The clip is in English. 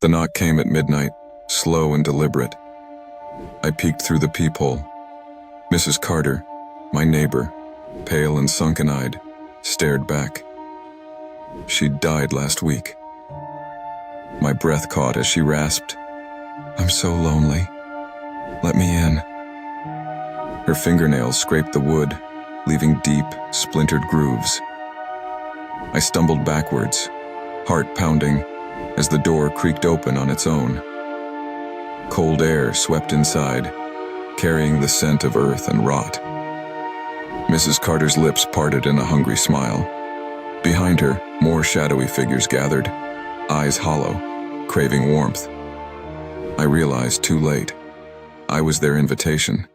The knock came at midnight, slow and deliberate. I peeked through the peephole. Mrs. Carter, my neighbor, pale and sunken-eyed, stared back. She'd died last week. My breath caught as she rasped, "I'm so lonely. Let me in." Her fingernails scraped the wood, leaving deep, splintered grooves. I stumbled backwards, heart pounding, as the door creaked open on its own. Cold air swept inside, carrying the scent of earth and rot. Mrs. Carter's lips parted in a hungry smile. Behind her, more shadowy figures gathered, eyes hollow, craving warmth. I realized too late. I was their invitation.